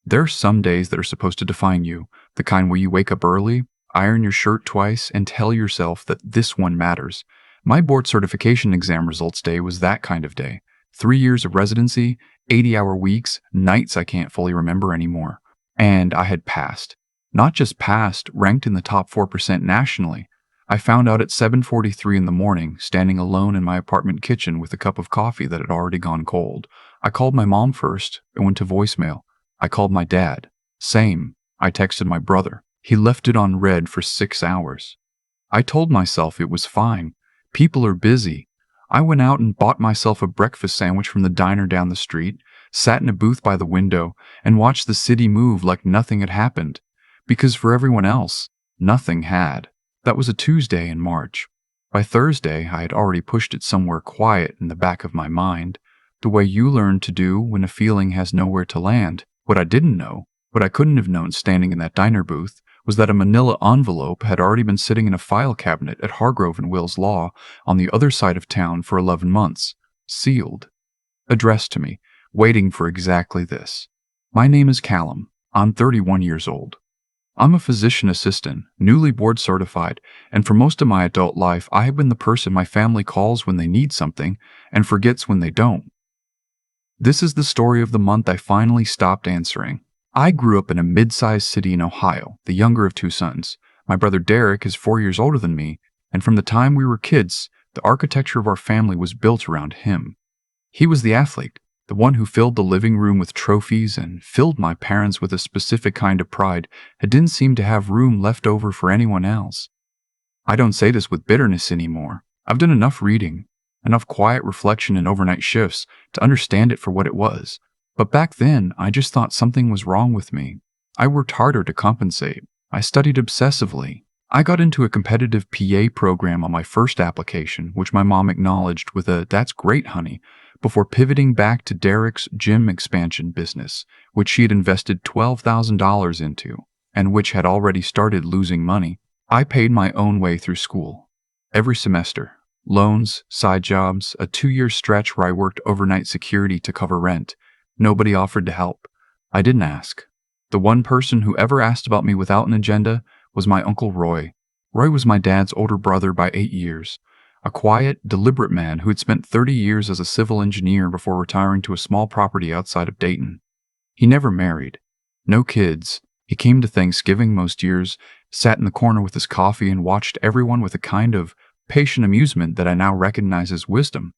There are some days that are supposed to define you, the kind where you wake up early, iron your shirt twice, and tell yourself that this one matters. My board certification exam results day was that kind of day. 3 years of residency, 80-hour weeks, nights I can't fully remember anymore. And I had passed. Not just passed, ranked in the top 4% nationally. I found out at 7:43 in the morning, standing alone in my apartment kitchen with a cup of coffee that had already gone cold. I called my mom first. It went to voicemail. I called my dad. Same. I texted my brother. He left it on red for 6 hours. I told myself it was fine. People are busy. I went out and bought myself a breakfast sandwich from the diner down the street, sat in a booth by the window, and watched the city move like nothing had happened. Because for everyone else, nothing had. That was a Tuesday in March. By Thursday, I had already pushed it somewhere quiet in the back of my mind, the way you learn to do when a feeling has nowhere to land. What I didn't know, what I couldn't have known standing in that diner booth, was that a manila envelope had already been sitting in a file cabinet at Hargrove and Wills Law on the other side of town for 11 months, sealed, addressed to me, waiting for exactly this. My name is Callum. I'm 31 years old. I'm a physician assistant, newly board certified, and for most of my adult life, I have been the person my family calls when they need something and forgets when they don't. This is the story of the month I finally stopped answering. I grew up in a mid-sized city in Ohio, the younger of two sons. My brother Derek is 4 years older than me, and from the time we were kids, the architecture of our family was built around him. He was the athlete, the one who filled the living room with trophies and filled my parents with a specific kind of pride that didn't seem to have room left over for anyone else. I don't say this with bitterness anymore. I've done enough reading, enough quiet reflection and overnight shifts to understand it for what it was. But back then, I just thought something was wrong with me. I worked harder to compensate. I studied obsessively. I got into a competitive PA program on my first application, which my mom acknowledged with a "that's great, honey," before pivoting back to Derek's gym expansion business, which she had invested $12,000 into, and which had already started losing money. I paid my own way through school. Every semester. Loans, side jobs, a 2-year stretch where I worked overnight security to cover rent. Nobody offered to help. I didn't ask. The one person who ever asked about me without an agenda was my Uncle Roy. Roy was my dad's older brother by 8 years. A quiet, deliberate man who had spent 30 years as a civil engineer before retiring to a small property outside of Dayton. He never married. No kids. He came to Thanksgiving most years, sat in the corner with his coffee, and watched everyone with a kind of patient amusement that I now recognize as wisdom.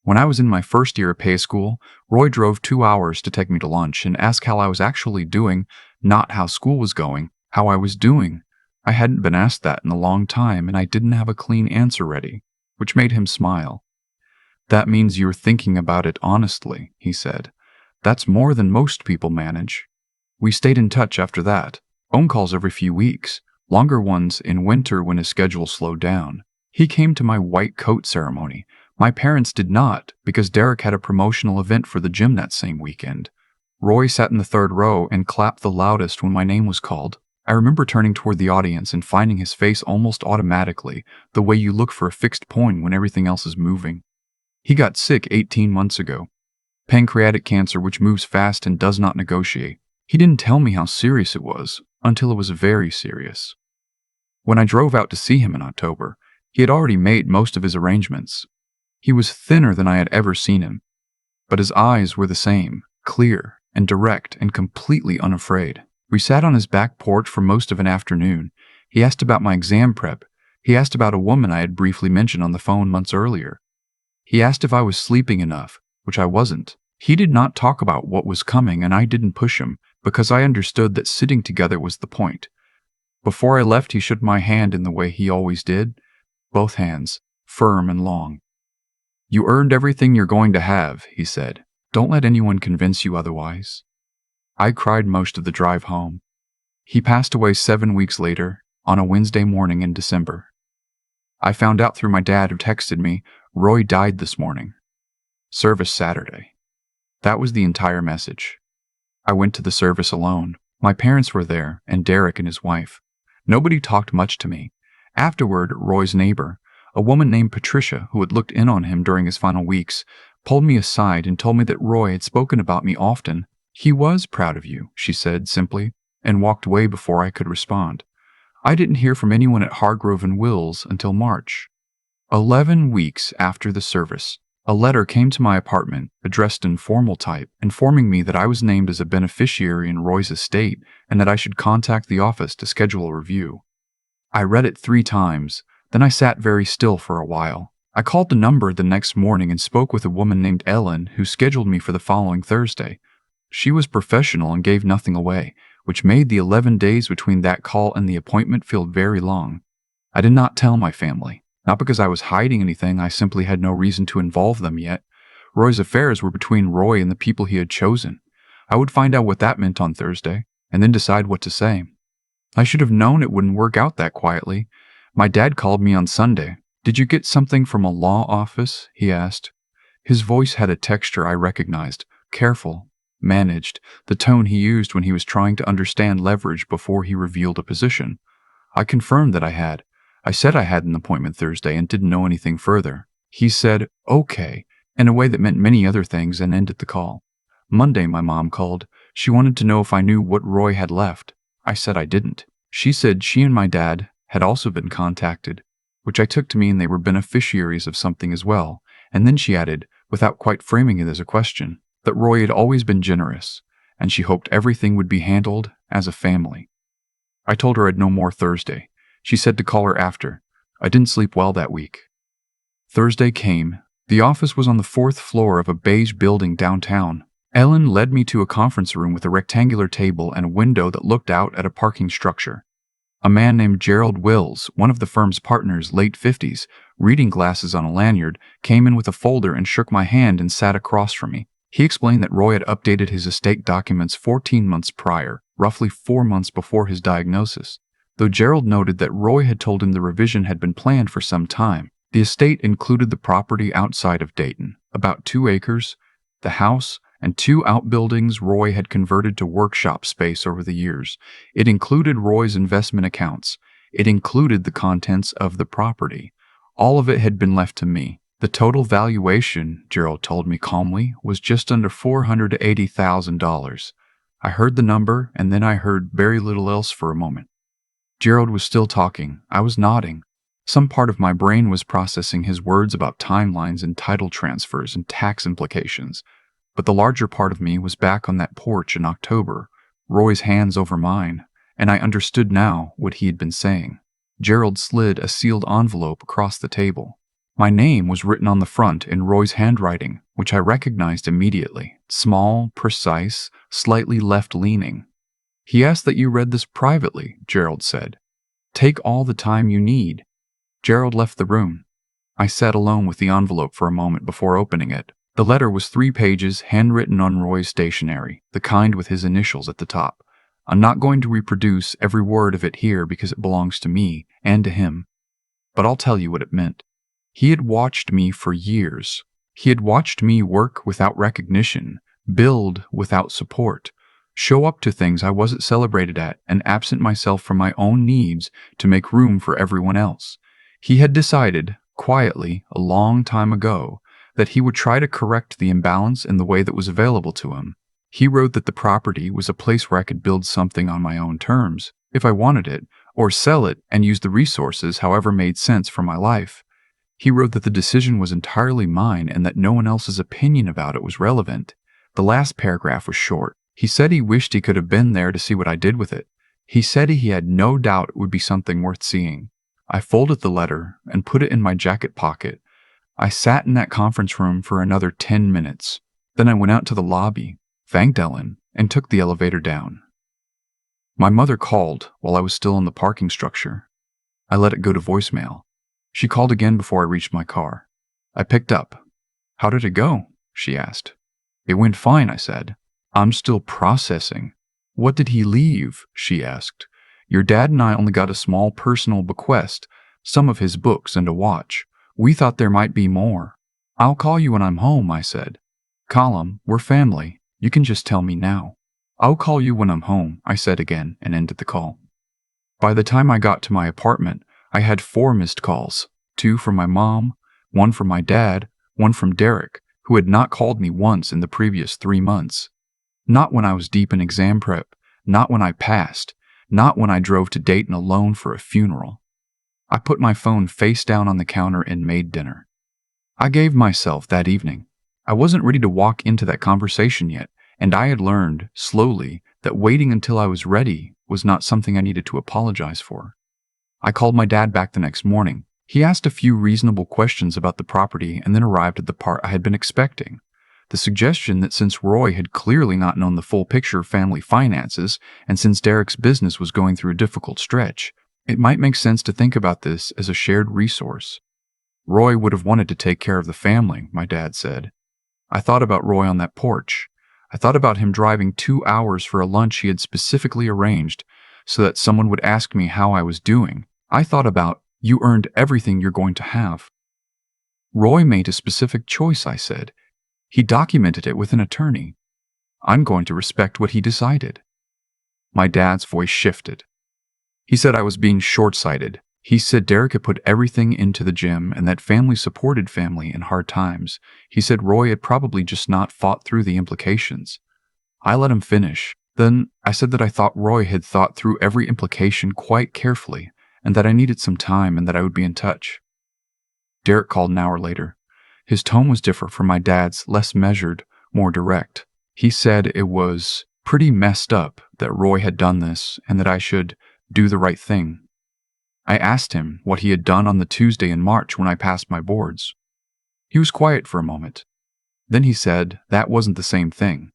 When I was in my first year of PA school, Roy drove 2 hours to take me to lunch and ask how I was actually doing, not how school was going, how I was doing. I hadn't been asked that in a long time, and I didn't have a clean answer ready, which made him smile. "That means you're thinking about it honestly," he said. "That's more than most people manage." We stayed in touch after that, phone calls every few weeks, longer ones in winter when his schedule slowed down. He came to my white coat ceremony. My parents did not, because Derek had a promotional event for the gym that same weekend. Roy sat in the third row and clapped the loudest when my name was called. I remember turning toward the audience and finding his face almost automatically, the way you look for a fixed point when everything else is moving. He got sick 18 months ago. Pancreatic cancer, which moves fast and does not negotiate. He didn't tell me how serious it was, until it was very serious. When I drove out to see him in October, he had already made most of his arrangements. He was thinner than I had ever seen him, but his eyes were the same, clear and direct and completely unafraid. We sat on his back porch for most of an afternoon. He asked about my exam prep. He asked about a woman I had briefly mentioned on the phone months earlier. He asked if I was sleeping enough, which I wasn't. He did not talk about what was coming, and I didn't push him, because I understood that sitting together was the point. Before I left, he shook my hand in the way he always did, both hands, firm and long. "You earned everything you're going to have," he said. "Don't let anyone convince you otherwise." I cried most of the drive home. He passed away 7 weeks later, on a Wednesday morning in December. I found out through my dad, who texted me, "Roy died this morning. Service Saturday." That was the entire message. I went to the service alone. My parents were there, and Derek and his wife. Nobody talked much to me. Afterward, Roy's neighbor, a woman named Patricia, who had looked in on him during his final weeks, pulled me aside and told me that Roy had spoken about me often, He was proud of you, she said simply, and walked away before I could respond. I didn't hear from anyone at Hargrove and Wills until March. 11 weeks after the service, a letter came to my apartment, addressed in formal type, informing me that I was named as a beneficiary in Roy's estate and that I should contact the office to schedule a review. I read it 3 times, then I sat very still for a while. I called the number the next morning and spoke with a woman named Ellen who scheduled me for the following Thursday. She was professional and gave nothing away, which made the 11 days between that call and the appointment feel very long. I did not tell my family. Not because I was hiding anything, I simply had no reason to involve them yet. Roy's affairs were between Roy and the people he had chosen. I would find out what that meant on Thursday, and then decide what to say. I should have known it wouldn't work out that quietly. My dad called me on Sunday. "Did you get something from a law office?" he asked. His voice had a texture I recognized, careful, managed, the tone he used when he was trying to understand leverage before he revealed a position. I confirmed that I had. I said I had an appointment Thursday and didn't know anything further. He said, "Okay," in a way that meant many other things and ended the call. Monday, my mom called. She wanted to know if I knew what Roy had left. I said I didn't. She said she and my dad had also been contacted, which I took to mean they were beneficiaries of something as well, and then she added, without quite framing it as a question, that Roy had always been generous, and she hoped everything would be handled as a family. I told her I'd know more Thursday. She said to call her after. I didn't sleep well that week. Thursday came. The office was on the 4th floor of a beige building downtown. Ellen led me to a conference room with a rectangular table and a window that looked out at a parking structure. A man named Gerald Wills, one of the firm's partners, late 50s, reading glasses on a lanyard, came in with a folder and shook my hand and sat across from me. He explained that Roy had updated his estate documents 14 months prior, roughly 4 months before his diagnosis. Though Gerald noted that Roy had told him the revision had been planned for some time. The estate included the property outside of Dayton, about 2 acres, the house, and 2 outbuildings Roy had converted to workshop space over the years. It included Roy's investment accounts. It included the contents of the property. All of it had been left to me. The total valuation, Gerald told me calmly, was just under $480,000. I heard the number, and then I heard very little else for a moment. Gerald was still talking. I was nodding. Some part of my brain was processing his words about timelines and title transfers and tax implications. But the larger part of me was back on that porch in October, Roy's hands over mine, and I understood now what he had been saying. Gerald slid a sealed envelope across the table. My name was written on the front in Roy's handwriting, which I recognized immediately. Small, precise, slightly left-leaning. "He asked that you read this privately," Gerald said. "Take all the time you need." Gerald left the room. I sat alone with the envelope for a moment before opening it. The letter was 3 pages, handwritten on Roy's stationery, the kind with his initials at the top. I'm not going to reproduce every word of it here because it belongs to me and to him, but I'll tell you what it meant. He had watched me for years. He had watched me work without recognition, build without support, show up to things I wasn't celebrated at, and absent myself from my own needs to make room for everyone else. He had decided, quietly, a long time ago, that he would try to correct the imbalance in the way that was available to him. He wrote that the property was a place where I could build something on my own terms, if I wanted it, or sell it and use the resources however made sense for my life. He wrote that the decision was entirely mine and that no one else's opinion about it was relevant. The last paragraph was short. He said he wished he could have been there to see what I did with it. He said he had no doubt it would be something worth seeing. I folded the letter and put it in my jacket pocket. I sat in that conference room for another 10 minutes. Then I went out to the lobby, thanked Ellen, and took the elevator down. My mother called while I was still in the parking structure. I let it go to voicemail. She called again before I reached my car. I picked up. "How did it go?" she asked. "It went fine," I said. "I'm still processing." "What did he leave?" she asked. "Your dad and I only got a small personal bequest, some of his books and a watch. We thought there might be more." "I'll call you when I'm home," I said. "Colum, we're family. You can just tell me now." "I'll call you when I'm home," I said again and ended the call. By the time I got to my apartment, I had 4 missed calls, 2 from my mom, 1 from my dad, 1 from Derek, who had not called me once in the previous 3 months. Not when I was deep in exam prep, not when I passed, not when I drove to Dayton alone for a funeral. I put my phone face down on the counter and made dinner. I gave myself that evening. I wasn't ready to walk into that conversation yet, and I had learned, slowly, that waiting until I was ready was not something I needed to apologize for. I called my dad back the next morning. He asked a few reasonable questions about the property and then arrived at the part I had been expecting. The suggestion that since Roy had clearly not known the full picture of family finances, and since Derek's business was going through a difficult stretch, it might make sense to think about this as a shared resource. Roy would have wanted to take care of the family, my dad said. I thought about Roy on that porch. I thought about him driving 2 hours for a lunch he had specifically arranged so that someone would ask me how I was doing. I thought about, you earned everything you're going to have. Roy made a specific choice, I said. He documented it with an attorney. I'm going to respect what he decided. My dad's voice shifted. He said I was being short-sighted. He said Derek had put everything into the gym and that family supported family in hard times. He said Roy had probably just not fought through the implications. I let him finish. Then I said that I thought Roy had thought through every implication quite carefully and that I needed some time and that I would be in touch. Derek called an hour later. His tone was different from my dad's, less measured, more direct. He said it was pretty messed up that Roy had done this and that I should do the right thing. I asked him what he had done on the Tuesday in March when I passed my boards. He was quiet for a moment. Then he said that wasn't the same thing.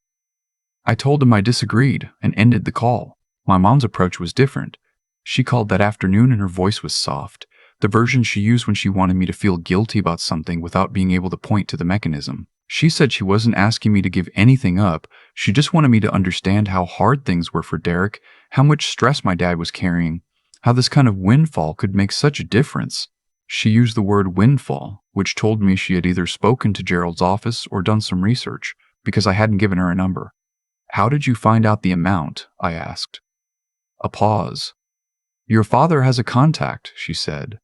I told him I disagreed and ended the call. My mom's approach was different. She called that afternoon and her voice was soft, the version she used when she wanted me to feel guilty about something without being able to point to the mechanism. She said she wasn't asking me to give anything up, she just wanted me to understand how hard things were for Derek, how much stress my dad was carrying, how this kind of windfall could make such a difference. She used the word windfall, which told me she had either spoken to Gerald's office or done some research, because I hadn't given her a number. How did you find out the amount? I asked. A pause. Your father has a contact, she said.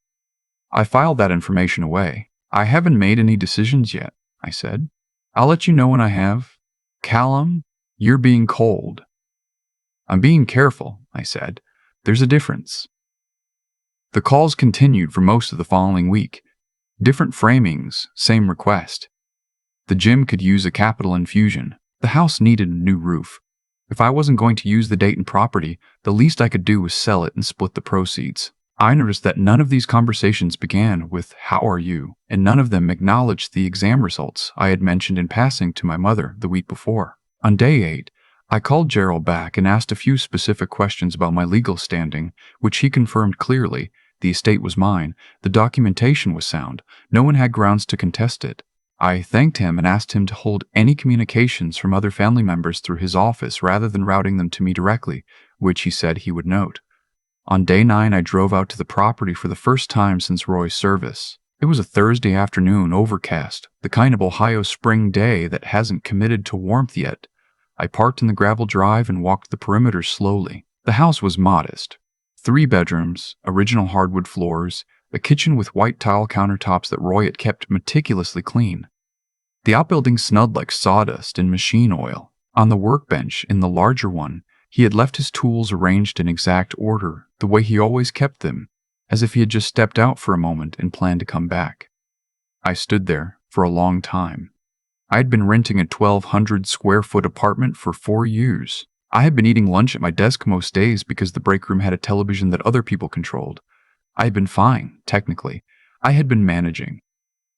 I filed that information away. I haven't made any decisions yet, I said. I'll let you know when I have. Callum, you're being cold. I'm being careful, I said. There's a difference. The calls continued for most of the following week. Different framings, same request. The gym could use a capital infusion. The house needed a new roof. If I wasn't going to use the Dayton property, the least I could do was sell it and split the proceeds. I noticed that none of these conversations began with, "How are you?" and none of them acknowledged the exam results I had mentioned in passing to my mother the week before. On day 8, I called Gerald back and asked a few specific questions about my legal standing, which he confirmed clearly. The estate was mine, the documentation was sound, no one had grounds to contest it. I thanked him and asked him to hold any communications from other family members through his office rather than routing them to me directly, which he said he would note. On day 9, I drove out to the property for the first time since Roy's service. It was a Thursday afternoon, overcast, the kind of Ohio spring day that hasn't committed to warmth yet. I parked in the gravel drive and walked the perimeter slowly. The house was modest. 3 bedrooms, original hardwood floors, a kitchen with white tile countertops that Roy had kept meticulously clean. The outbuilding smelled like sawdust and machine oil. On the workbench, in the larger one, he had left his tools arranged in exact order, the way he always kept them, as if he had just stepped out for a moment and planned to come back. I stood there for a long time. I had been renting a 1,200 square foot apartment for 4 years. I had been eating lunch at my desk most days because the break room had a television that other people controlled. I had been fine, technically. I had been managing.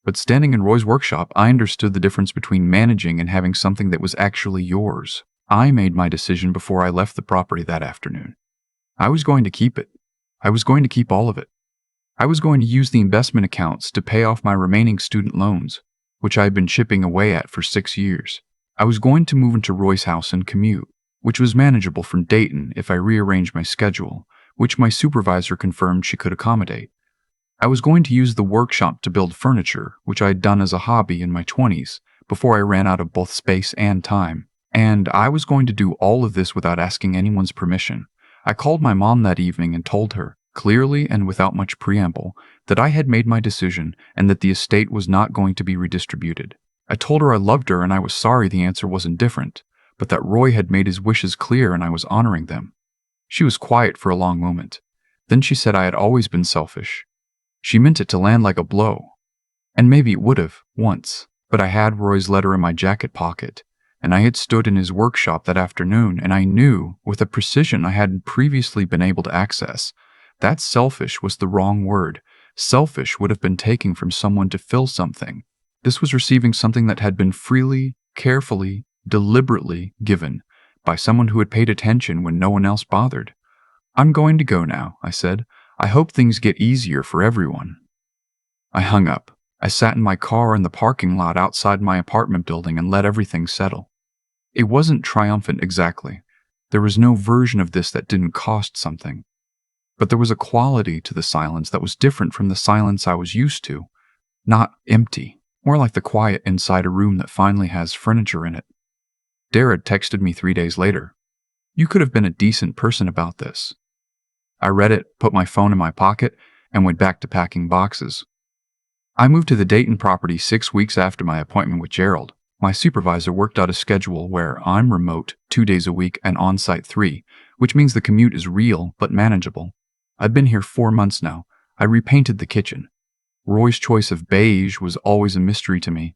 But standing in Roy's workshop, I understood the difference between managing and having something that was actually yours. I made my decision before I left the property that afternoon. I was going to keep it. I was going to keep all of it. I was going to use the investment accounts to pay off my remaining student loans, which I had been chipping away at for 6 years. I was going to move into Roy's house and commute, which was manageable from Dayton if I rearranged my schedule, which my supervisor confirmed she could accommodate. I was going to use the workshop to build furniture, which I had done as a hobby in my 20s, before I ran out of both space and time. And I was going to do all of this without asking anyone's permission. I called my mom that evening and told her, clearly and without much preamble, that I had made my decision and that the estate was not going to be redistributed. I told her I loved her and I was sorry the answer wasn't different, but that Roy had made his wishes clear and I was honoring them. She was quiet for a long moment. Then she said I had always been selfish. She meant it to land like a blow. And maybe it would have, once, but I had Roy's letter in my jacket pocket, and I had stood in his workshop that afternoon, and I knew, with a precision I hadn't previously been able to access, that selfish was the wrong word. Selfish would have been taking from someone to fill something. This was receiving something that had been freely, carefully, deliberately given by someone who had paid attention when no one else bothered. "I'm going to go now," I said. "I hope things get easier for everyone." I hung up. I sat in my car in the parking lot outside my apartment building and let everything settle. It wasn't triumphant exactly. There was no version of this that didn't cost something. But there was a quality to the silence that was different from the silence I was used to. Not empty, more like the quiet inside a room that finally has furniture in it. Dara texted me 3 days later. "You could have been a decent person about this." I read it, put my phone in my pocket, and went back to packing boxes. I moved to the Dayton property 6 weeks after my appointment with Gerald. My supervisor worked out a schedule where I'm remote 2 days a week and on-site 3, which means the commute is real but manageable. I've been here 4 months now. I repainted the kitchen. Roy's choice of beige was always a mystery to me.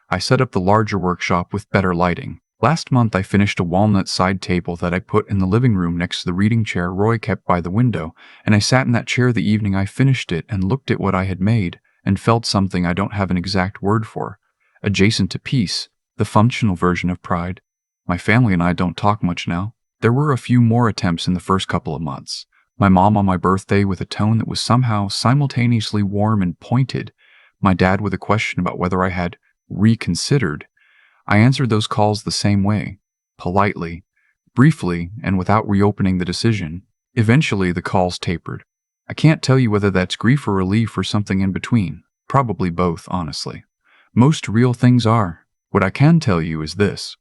I set up the larger workshop with better lighting. Last month I finished a walnut side table that I put in the living room next to the reading chair Roy kept by the window, and I sat in that chair the evening I finished it and looked at what I had made and felt something I don't have an exact word for. Adjacent to peace, the functional version of pride. My family and I don't talk much now. There were a few more attempts in the first couple of months. My mom on my birthday with a tone that was somehow simultaneously warm and pointed. My dad with a question about whether I had reconsidered. I answered those calls the same way, politely, briefly, and without reopening the decision. Eventually, the calls tapered. I can't tell you whether that's grief or relief or something in between. Probably both, honestly. Most real things are. What I can tell you is this.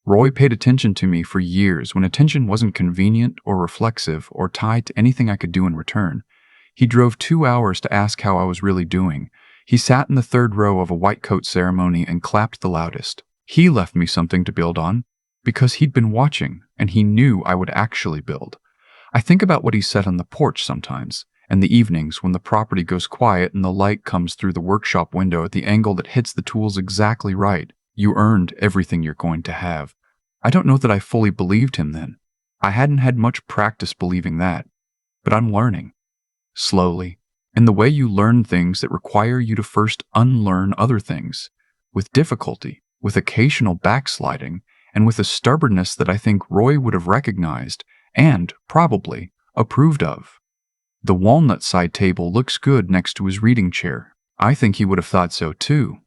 Roy paid attention to me for years when attention wasn't convenient or reflexive or tied to anything I could do in return. He drove 2 hours to ask how I was really doing. He sat in the third row of a white coat ceremony and clapped the loudest. He left me something to build on because he'd been watching and he knew I would actually build. I think about what he said on the porch sometimes, and the evenings when the property goes quiet and the light comes through the workshop window at the angle that hits the tools exactly right. You earned everything you're going to have. I don't know that I fully believed him then. I hadn't had much practice believing that. But I'm learning. Slowly. And the way you learn things that require you to first unlearn other things. With difficulty, with occasional backsliding, and with a stubbornness that I think Roy would have recognized and, probably, approved of. The walnut side table looks good next to his reading chair. I think he would have thought so too.